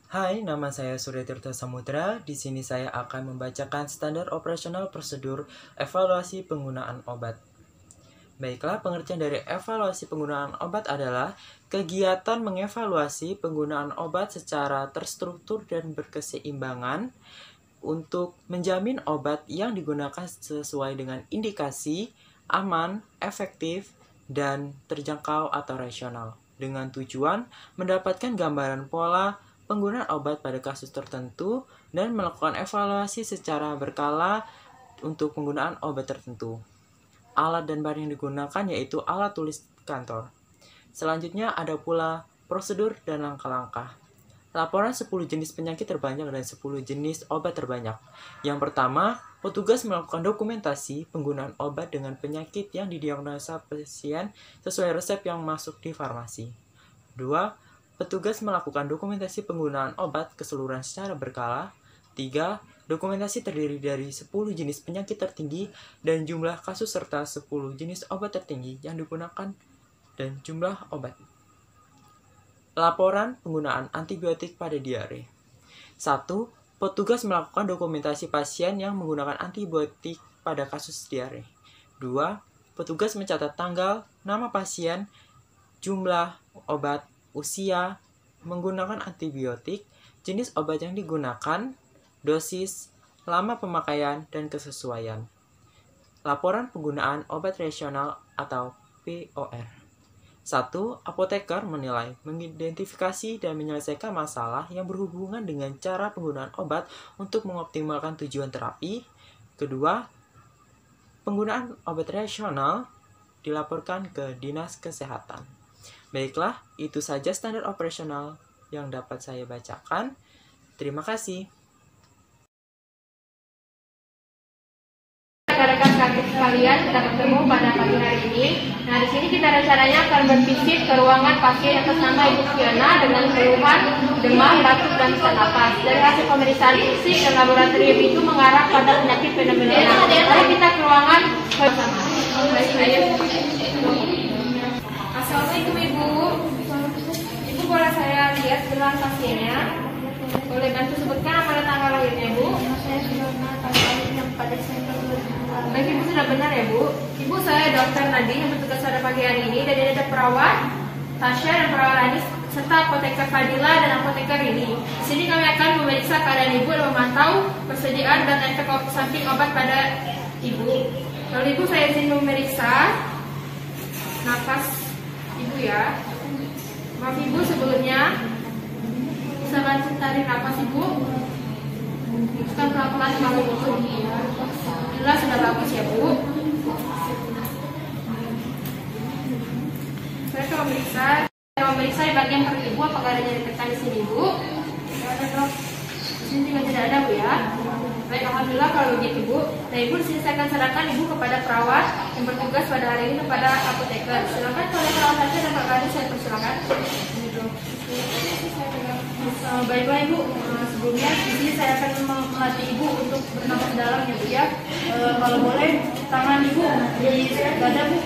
Hai, nama saya Surya Tirta Samudra. Di sini saya akan membacakan standar operasional prosedur evaluasi penggunaan obat. Baiklah, pengertian dari evaluasi penggunaan obat adalah kegiatan mengevaluasi penggunaan obat secara terstruktur dan berkeseimbangan untuk menjamin obat yang digunakan sesuai dengan indikasi, aman, efektif, dan terjangkau atau rasional, dengan tujuan mendapatkan gambaran pola penggunaan obat pada kasus tertentu dan melakukan evaluasi secara berkala untuk penggunaan obat tertentu. Alat dan bahan yang digunakan yaitu alat tulis kantor. Selanjutnya ada pula prosedur dan langkah-langkah. Laporan 10 jenis penyakit terbanyak dan 10 jenis obat terbanyak. Yang pertama, petugas melakukan dokumentasi penggunaan obat dengan penyakit yang didiagnosa pasien sesuai resep yang masuk di farmasi. 2. Petugas melakukan dokumentasi penggunaan obat keseluruhan secara berkala. 3. Dokumentasi terdiri dari 10 jenis penyakit tertinggi dan jumlah kasus serta 10 jenis obat tertinggi yang digunakan dan jumlah obat. Laporan penggunaan antibiotik pada diare. 1. Petugas melakukan dokumentasi pasien yang menggunakan antibiotik pada kasus diare. 2. Petugas mencatat tanggal, nama pasien, jumlah obat, usia, menggunakan antibiotik, jenis obat yang digunakan, dosis, lama pemakaian, dan kesesuaian. Laporan penggunaan obat rasional atau POR. 1. Apoteker menilai, mengidentifikasi, dan menyelesaikan masalah yang berhubungan dengan cara penggunaan obat untuk mengoptimalkan tujuan terapi. Kedua, penggunaan obat rasional dilaporkan ke Dinas Kesehatan. Baiklah, itu saja standar operasional yang dapat saya bacakan. Terima kasih. Rekan-rekan sekalian, kita bertemu pada pagi hari ini. Nah, di sini kita rencananya akan bervisit ke ruangan pasien atas nama Ibu Fiona dengan keluhan demam, batuk, dan sesak napas. Dari hasil pemeriksaan fisik dan laboratorium itu mengarah pada penyakit fenomenal. Mari kita ke ruangan bersama. Assalamualaikum Ibu. Ibu boleh saya lihat gelar pasiennya? Boleh bantu sebutkan nama dan tanggal lahirnya, Bu? Saya sudah tanggal 4 Desember 2008. Baik, Ibu sudah benar ya, Bu? Ibu, saya Dokter Nadine yang bertugas pada pagi hari ini, dan ini ada perawat Tasya dan perawat Anis serta apoteker Fadila dan apoteker Rini. Di sini kami akan memeriksa keadaan Ibu dan memantau persediaan dan efek samping obat pada Ibu. Lalu Ibu, saya izin memeriksa nafas Ibu ya. Maaf Ibu, sebelumnya bisa bantu tarik nafas Ibu. Kita pelan-pelan kalau Ibu. Jelas sudah bagus ya Bu. Saya akan memeriksa di bagian perut Ibu. Apakah ada nyeri tekan di sini Bu? Tidak ada dok. Di sini juga tidak ada Bu ya. Baik, alhamdulillah kalau begitu Bu. Nah Ibu, di sini saya akan serahkan Ibu kepada perawat yang bertugas pada hari ini kepada apoteker. Silakan oleh perawat saja dan Pak Kadis saya persilakan. Ini dong. Baiklah Ibu, sebelumnya di sini saya akan melatih Ibu untuk bernapas dalam ya Bu ya. Kalau boleh tangan Ibu di dada Bu.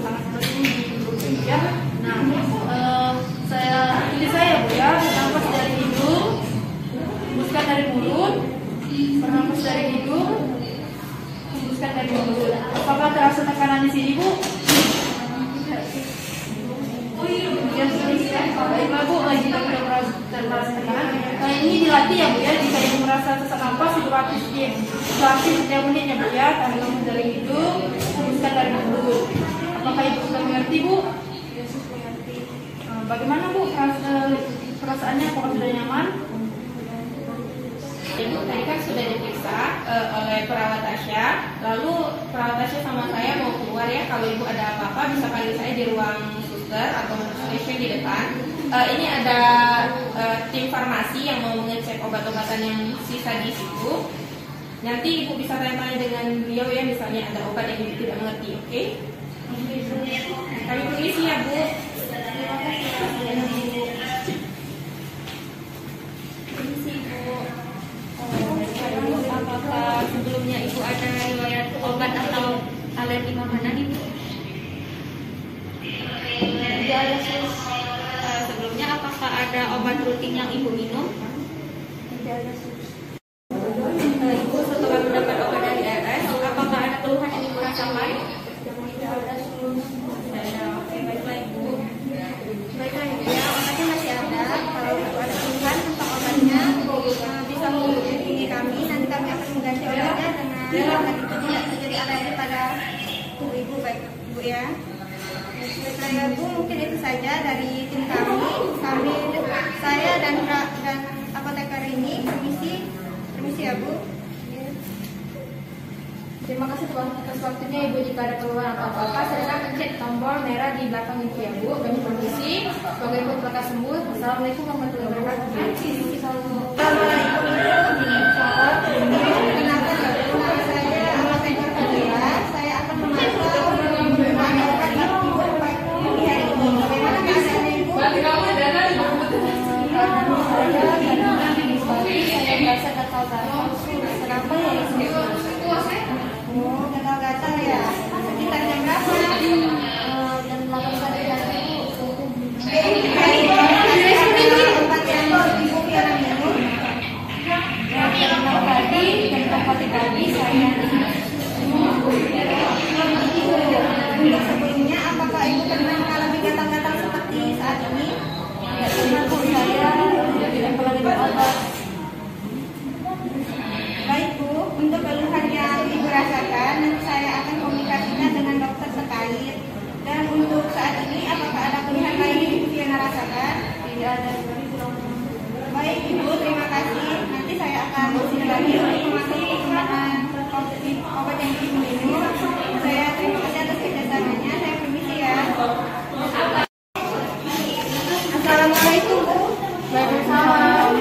Tangan ini di lutut ya. Nah, saya Bu ya, bernapas dari hidung, hembuskan dari mulut, bernapas dari hidung, hembuskan dari mulut. Apakah terasa tekanan di sini Bu? Baiklah Bu, jika tidak merasa tekanan, ini dilatih ya Bu ya. Jika Ibu merasa sesak napas, Ibu latih setiap menit ya Bu ya. Tahan nafas dari hidung, hembuskan dari mulut. Apakah Ibu sudah mengerti Bu? Ya, sudah mengerti. Bagaimana Bu perasaannya? Apakah sudah nyaman? Ibu tadi kan sudah diperiksa oleh perawat Tasya. Lalu perawat Tasya sama saya mau keluar ya. Kalau Ibu ada apa-apa bisa panggil saya di ruang suster atau station di depan. Ini ada tim farmasi yang mau mengecek obat-obatan yang sisa di situ. Nanti Ibu bisa tanya-tanya dengan beliau ya, misalnya ada obat yang Ibu tidak mengerti, oke? Kami permisi ya Bu. Terima kasih. Apakah sebelumnya Ibu ada riwayat obat atau alergi makanan Ibu? Tidak ada sih. ada obat rutin yang Ibu minum? Tidak ada. Ibu setelah mendapat obat dari RS, apakah ada keluhan yang Ibu rasakan? Tidak ada sebelumnya. Oke, baiklah Ibu. Baiklah Ibu ya, obatnya masih ada. Kalau Ibu ada keluhan tentang obatnya, bisa menghubungi kami. Nanti kami akan mengganti obatnya dengan obat itu tidak terjadi alergi pada tubuh Ibu, baik Bu ya. Baiklah ya Bu, mungkin itu saja dari tim kami. Saya dan apoteker ini permisi ya Bu. Terima kasih atas waktunya Ibu. Jika ada keluhan atau apa-apa, silakan pencet tombol merah di belakang Ibu ya Bu. Kami permisi. Semoga Ibu lekas sembuh. Wassalamualaikum warahmatullahi wabarakatuh. Kenalkan ya Bu, nama saya apoteker Fadila. Saya akan memantau penggunaan obat Ibu di hari ini. Bagaimana keadaan Ibu? Saya merasa gatal-gatal. Kenapa ya Ibu? Oh, gatal-gatal ya. Sekitar jam berapa? Jam 8 pagi tadi. Obat yang Ibu Fiona minum. Jam 6 pagi, jam 4 pagi saya Untuk sebelumnya, apakah Ibu pernah mengalami gatal-gatal seperti saat ini? tidak pernah Bu, saya tidak pernah minum obat. Baik Bu, untuk keluhan yang Ibu rasakan, nanti saya akan komunikasikan dengan dokter terkait. Dan untuk saat ini, apakah ada keluhan lain yang Ibu Fiona rasakan? Tidak ada. Baik Ibu, terima kasih. Nanti saya akan sini lagi untuk memakai penggunaan obat yang Ibu minum. Saya terima kasih atas kerjasamanya. Saya permisi ya. Assalamualaikum Bu. Waalaikumsalam.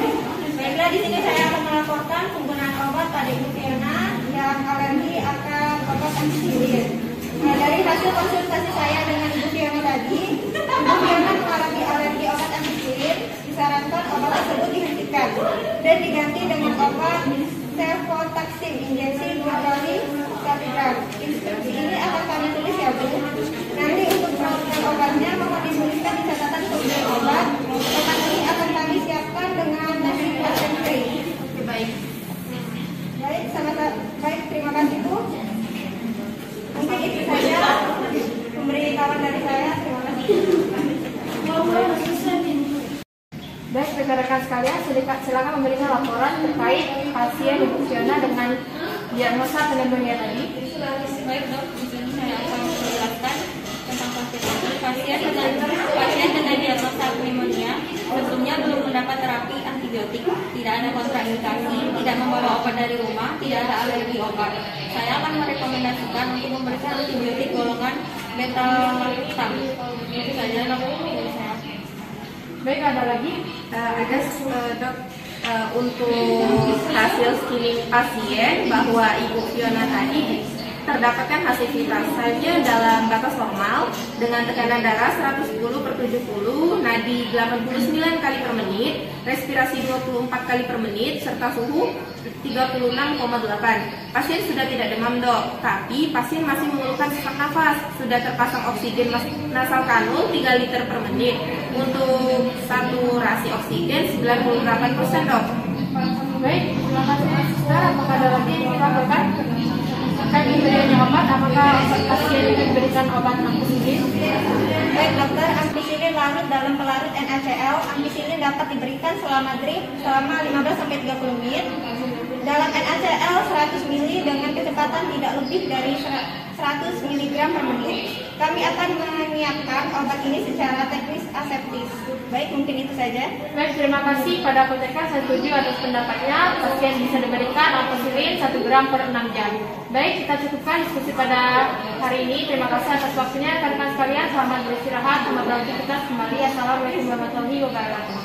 Baiklah, di sini saya akan melaporkan penggunaan obat pada Ibu Fiona yang alergi akan obat ampicillin. Nah, dari hasil konsultasi saya dengan Ibu Fiona tadi, Ibu Fiona mengalami alergi obat ampicillin. Disarankan obat tersebut dihentikan dan diganti dengan obat cefotaxime injeksi 2 kali 1 gram. Instruksi ini akan kami tulis ya Bu. Nanti untuk perawatan obatnya mohon dituliskan di catatan pemberian obat. Obat ini akan kami siapkan dengan nasi gluten free. Baik. Baik, terima kasih Bu. Mungkin itu saja pemberitahuan dari saya. Terima kasih. Baik, rekan-rekan sekalian, silakan memberikan laporan terkait pasien Ibu Fiona dengan diagnosa pneumonia tadi. Baik Dok, di sini saya akan menjelaskan tentang pasien ini. Pasien dengan diagnosa pneumonia sebelumnya belum mendapat terapi antibiotik, tidak ada kontraindikasi, tidak membawa obat dari rumah, tidak ada alergi obat. Saya akan merekomendasikan untuk memberikan antibiotik golongan beta-lactam. Itu saja Dok dari saya. Baik, ada lagi? Dok, untuk hasil screening pasien bahwa Ibu Fiona tadi terdapatkan aktivitas saja dalam batas normal dengan tekanan darah 110/70, nadi 89 kali per menit, respirasi 24 kali per menit, serta suhu 36,8. Pasien sudah tidak demam Dok, tapi pasien masih mengeluhkan sesak nafas. Sudah terpasang oksigen nasal kanul 3 liter per menit. Untuk saturasi oksigen 98% Dok. Baik, terima kasih Sister. Apakah ada lagi yang dilaporkan? Terkait pemberiannya obat, apakah pasien diberikan obat ampicillin? Baik dokter, ampicillin larut dalam pelarut NaCl. Ampicillin dapat diberikan selama drip selama 15-30 menit. Dalam NaCl 100 ml dengan kecepatan tidak lebih dari 100 mg per menit. Kami akan menyiapkan obat ini secara teknis aseptis. Baik, mungkin itu saja. Baik, terima kasih pada apoteker. Saya setuju atas pendapatnya. Pasien bisa diberikan ampicillin 1 gram per 6 jam. Baik, kita cukupkan diskusi pada hari ini. Terima kasih atas waktunya. Rekan sekalian, selamat beristirahat, selamat beraktivitas kembali. Assalamualaikum warahmatullahi wabarakatuh.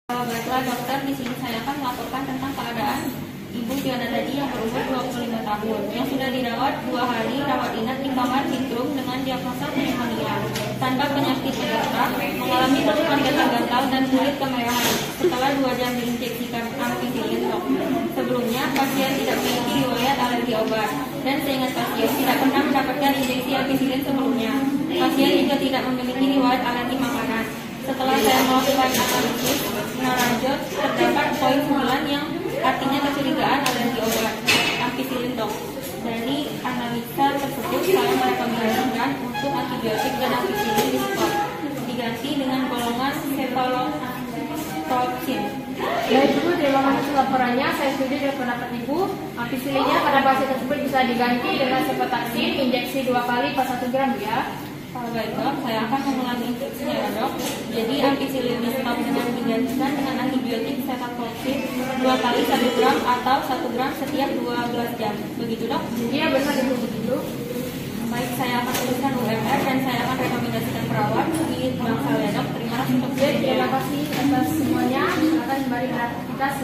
Baiklah dokter, di sini saya akan melaporkan tentang keadaan Ibu Fiona tadi yang berumur 25 tahun yang sudah dirawat 2 hari rawat inap di kamar hitrum dengan diagnosa pneumonia tanpa penyakit penyerta, mengalami keluhan gatal-gatal dan kulit kemerahan setelah 2 jam diinjeksikan ampicillin Dok. Sebelumnya pasien tidak memiliki riwayat alergi obat dan seingat pasien tidak pernah mendapatkan injeksi ampicillin sebelumnya. Pasien juga tidak memiliki riwayat alergi makanan. Setelah saya melakukan analisis, Narajot terdapat poin 9 yang artinya kecurigaan alergi obat ampicillin, dok. Dari analisa tersebut saya merekomendasikan untuk antibiotik dan ampicillin di stop, diganti dengan golongan cefalosporin. Baik Ibu, terima kasih atas laporannya. Saya setuju dengan pendapat Ibu. Ampicillinnya pada pasien tersebut bisa diganti dengan cefotaxim injeksi 2 kali per 1 gram ya. Baik dok, saya akan mengulangi instruksinya ya dok. Jadi ampicillin di stop dengan digantikan dengan antibiotik cefalosporin 2 kali 1 gram atau 1 gram setiap 12 jam. Begitu dok? Iya benar Ibu begitu. Baik, saya akan tuliskan UMR dan saya akan rekomendasikan perawat di bank saya dok. Terima kasih untuk Terima kasih atas semuanya. Silakan kembali beraktivitas.